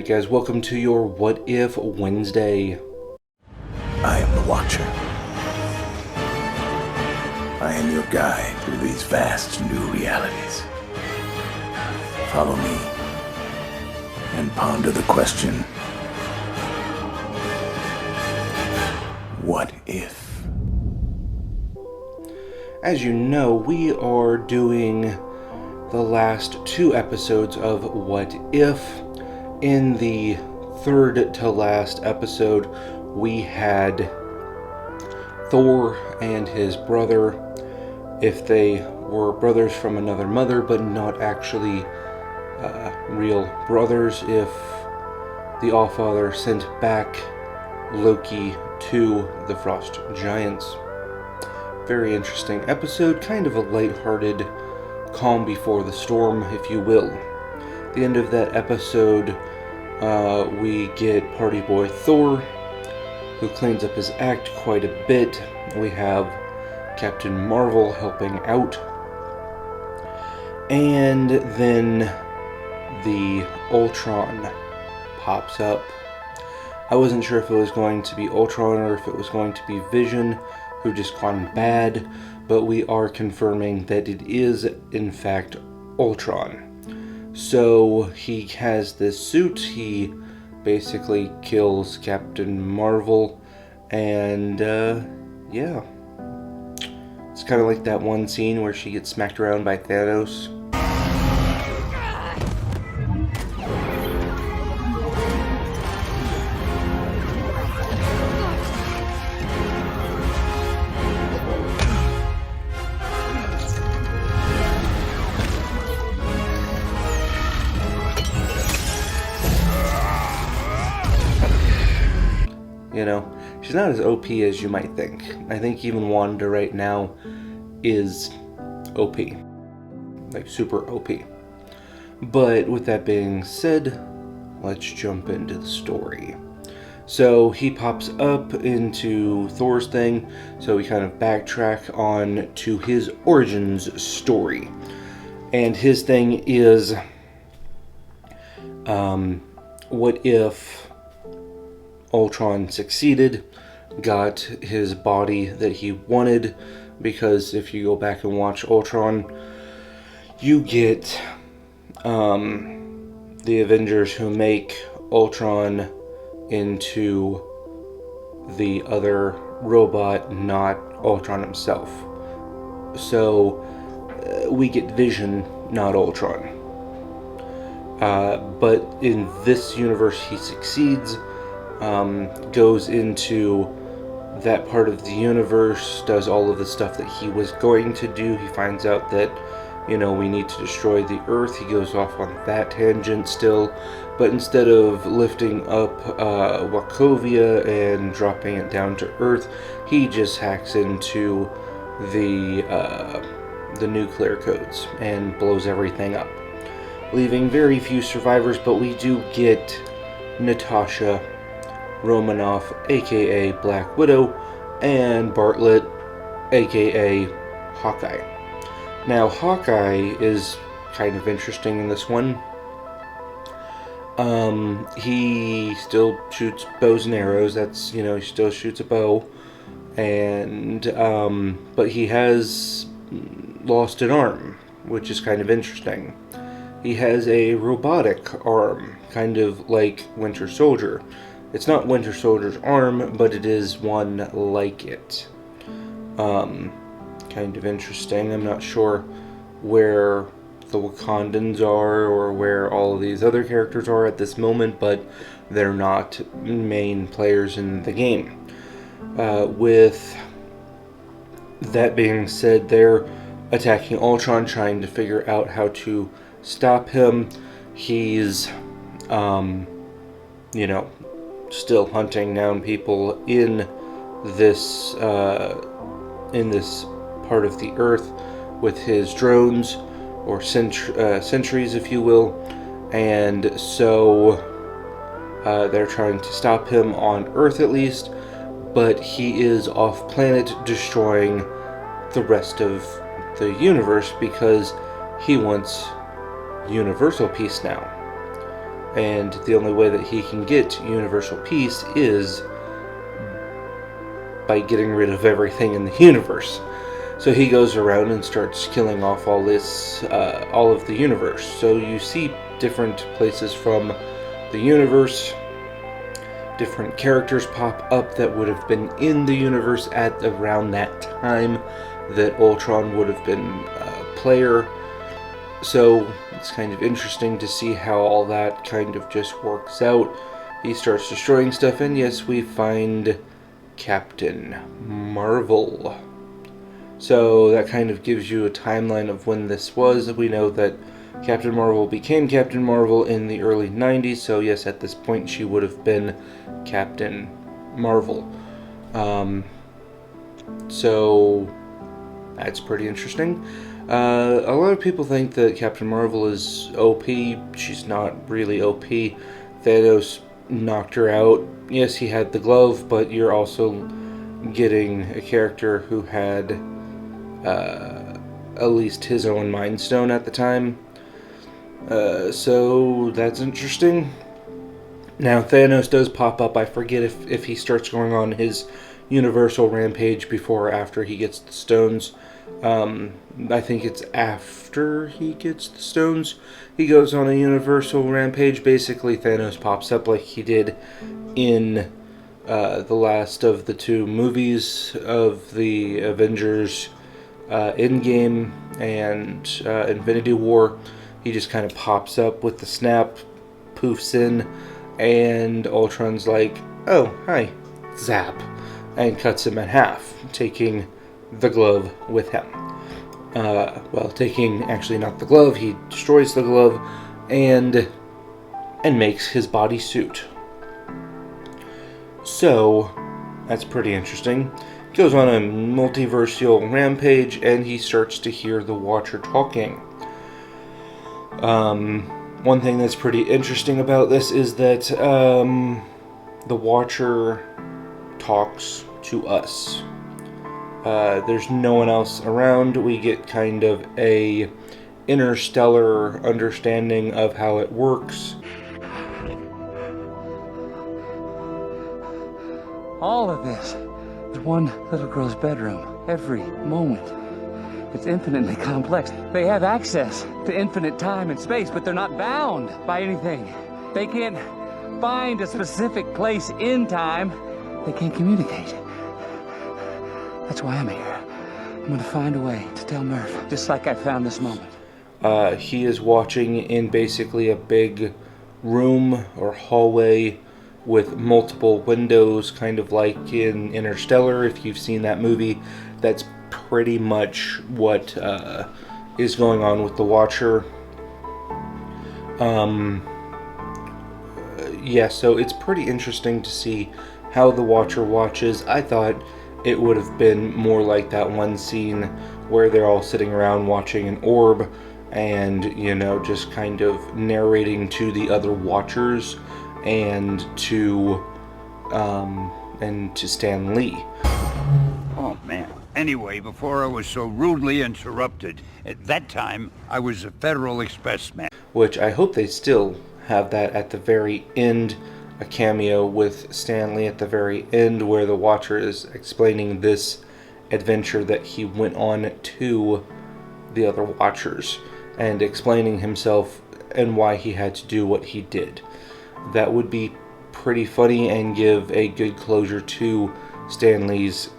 Alright guys, welcome to your What If Wednesday. I am the Watcher. I am your guide through these vast new realities. Follow me and ponder the question, what if? As you know, we are doing the last two episodes of What If. In the third to last episode, we had Thor and his brother, if they were brothers from another mother, but not actually real brothers, if the Allfather sent back Loki to the Frost Giants. Very interesting episode, kind of a lighthearted calm before the storm, if you will. At the end of that episode, we get Party Boy Thor, who cleans up his act quite a bit. We have Captain Marvel helping out. And then the Ultron pops up. I wasn't sure if it was going to be Ultron or if it was going to be Vision, who just gone bad, but we are confirming that it is, in fact, Ultron. So he has this suit, he basically kills Captain Marvel, and yeah. It's kind of like that one scene where she gets smacked around by Thanos. You know, she's not as OP as you might think. I think even Wanda right now is OP. Like, super OP. But with that being said, let's jump into the story. So he pops up into Thor's thing, so we kind of backtrack on to his origins story. And his thing is, what if Ultron succeeded, got his body that he wanted, because if you go back and watch Ultron, you get the Avengers who make Ultron into the other robot, not Ultron himself. So we get Vision, not Ultron. But in this universe he succeeds, goes into that part of the universe, does all of the stuff that he was going to do. He finds out that, you know, we need to destroy the Earth. He goes off on that tangent still, but instead of lifting up Wachovia and dropping it down to Earth, he just hacks into the nuclear codes and blows everything up, leaving very few survivors. But we do get Natasha Romanoff, aka Black Widow, and Bartlett, aka Hawkeye. Now, Hawkeye is kind of interesting in this one. He still shoots bows and arrows. That's, you know, he still shoots a bow, and but he has lost an arm, which is kind of interesting. He has a robotic arm, kind of like Winter Soldier. It's not Winter Soldier's arm, but it is one like it. Kind of interesting. I'm not sure where the Wakandans are or where all of these other characters are at this moment, but they're not main players in the game. With that being said, they're attacking Ultron, trying to figure out how to stop him. He's, you know, still hunting down people in this part of the Earth with his drones, or sentries, if you will, and so they're trying to stop him on Earth at least, but he is off planet destroying the rest of the universe because he wants universal peace now. and the only way that he can get universal peace is by getting rid of everything in the universe. So he goes around and starts killing off all of the universe. So you see different places from the universe, different characters pop up that would have been in the universe at around that time that Ultron would have been a player. So it's kind of interesting to see how all that kind of just works out. He starts destroying stuff, and yes, we find Captain Marvel. So that kind of gives you a timeline of when this was. We know that Captain Marvel became Captain Marvel in the early 90s, so yes, at this point she would have been Captain Marvel. So that's pretty interesting. A lot of people think that Captain Marvel is OP. She's not really OP. Thanos knocked her out. Yes, he had the glove, but you're also getting a character who had at least his own Mind Stone at the time. So that's interesting. Now, Thanos does pop up. I forget if he starts going on his universal rampage before or after he gets the stones. I think it's after he gets the stones. He goes on a universal rampage. Basically, Thanos pops up like he did in the last of the two movies of the Avengers, Endgame and Infinity War. He just kind of pops up with the snap, poofs in, and Ultron's like, "Oh, hi," zap, and cuts him in half, taking the glove with him. Taking actually not the glove, he destroys the glove and makes his body suit. So that's pretty interesting. He goes on a multiversal rampage and he starts to hear the Watcher talking. One thing that's pretty interesting about this is that the Watcher talks to us. There's no one else around. We get kind of a interstellar understanding of how it works. All of this is one little girl's bedroom, every moment. It's infinitely complex. They have access to infinite time and space, but they're not bound by anything. They can't find a specific place in time. They can't communicate. That's why I'm here. I'm gonna find a way to tell Murph, just like I found this moment. He is watching in basically a big room or hallway with multiple windows, kind of like in Interstellar. If you've seen that movie, that's pretty much what is going on with the Watcher. So it's pretty interesting to see how the Watcher watches. I thought it would have been more like that one scene where they're all sitting around watching an orb and, just kind of narrating to the other Watchers and to Stan Lee. Oh, man. Anyway, before I was so rudely interrupted, at that time, I was a Federal Express man. Which I hope they still have that at the very end, a cameo with Stan Lee at the very end where the Watcher is explaining this adventure that he went on to the other Watchers and explaining himself and why he had to do what he did. That would be pretty funny and give a good closure to Stan Lee's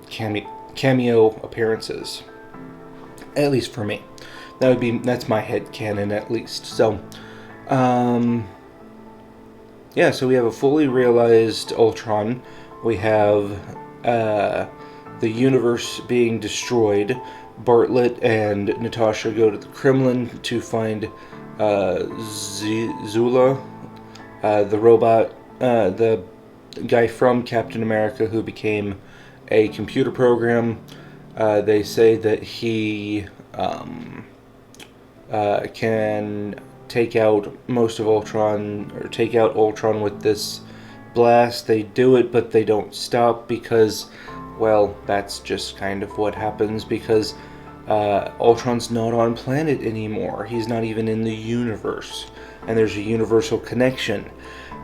cameo appearances. At least for me. That's my headcanon at least. So, so we have a fully realized Ultron. We have the universe being destroyed. Bartlett and Natasha go to the Kremlin to find Zula, the robot, the guy from Captain America who became a computer program. They say that he can take out most of Ultron, or take out Ultron with this blast. They do it, but they don't stop because, well, that's just kind of what happens, because Ultron's not on planet anymore. He's not even in the universe. And there's a universal connection.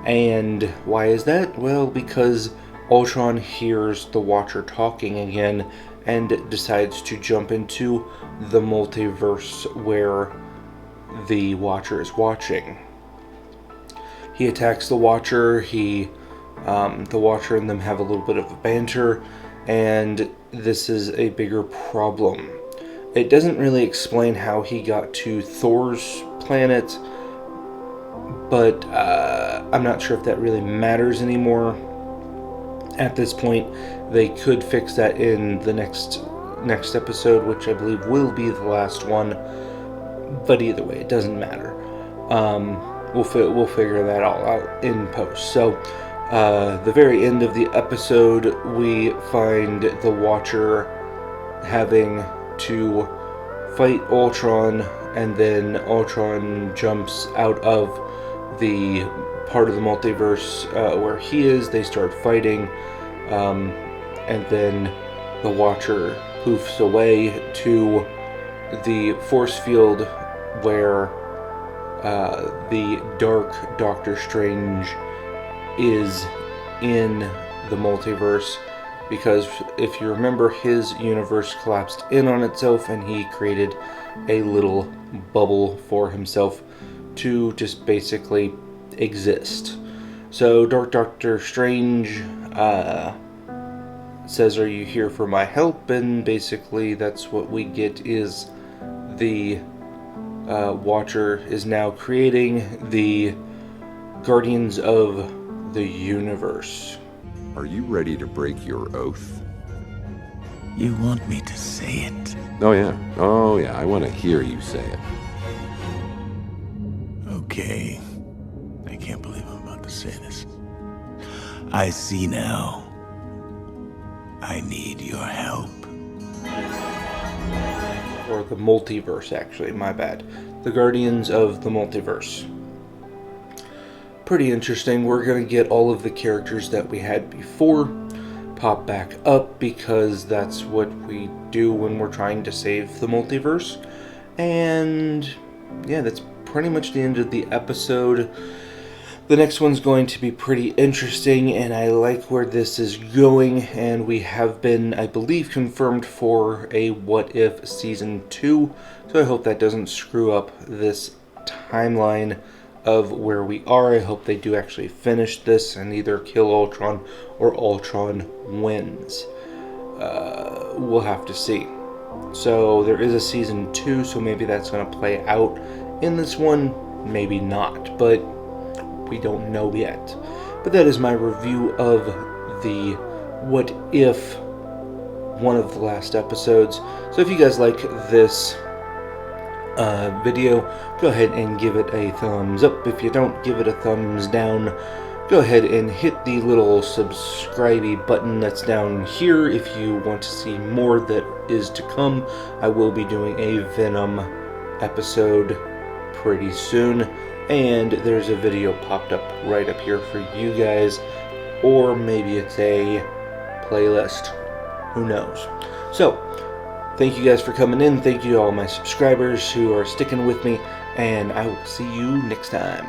And why is that? Well, because Ultron hears the Watcher talking again and decides to jump into the multiverse where the Watcher is watching. He attacks the Watcher. The Watcher and them have a little bit of a banter, and this is a bigger problem. It doesn't really explain how he got to Thor's planet, but I'm not sure if that really matters anymore. At this point, they could fix that in the next episode, which I believe will be the last one. But either way, it doesn't matter. We'll figure that all out in post. So, the very end of the episode, we find the Watcher having to fight Ultron, and then Ultron jumps out of the part of the multiverse where he is. They start fighting, and then the Watcher poofs away to the force field where the Dark Doctor Strange is in the multiverse, because if you remember, his universe collapsed in on itself and he created a little bubble for himself to just basically exist. So Dark Doctor Strange says, "Are you here for my help?" And basically that's what we get is the Watcher is now creating the Guardians of the Universe. Are you ready to break your oath? You want me to say it? Oh yeah, I want to hear you say it. Okay. I can't believe I'm about to say this. I see now. I need your help. Or the multiverse, actually, my bad. The Guardians of the Multiverse. Pretty interesting. We're going to get all of the characters that we had before pop back up, because that's what we do when we're trying to save the multiverse. And yeah, that's pretty much the end of the episode. The next one's going to be pretty interesting, and I like where this is going, and we have been, I believe, confirmed for a What If Season 2, so I hope that doesn't screw up this timeline of where we are. I hope they do actually finish this and either kill Ultron or Ultron wins. We'll have to see. So there is a Season 2, so maybe that's going to play out in this one, maybe not, but we don't know yet. But that is my review of the What If, one of the last episodes. So if you guys like this video, go ahead and give it a thumbs up. If you don't, give it a thumbs down. Go ahead and hit the little subscribe button that's down here if you want to see more that is to come. I will be doing a Venom episode pretty soon, and there's a video popped up right up here for you guys, or maybe it's a playlist, who knows. So thank you guys for coming in. Thank you to all my subscribers who are sticking with me, and I will see you next time.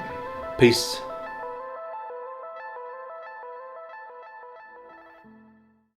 Peace.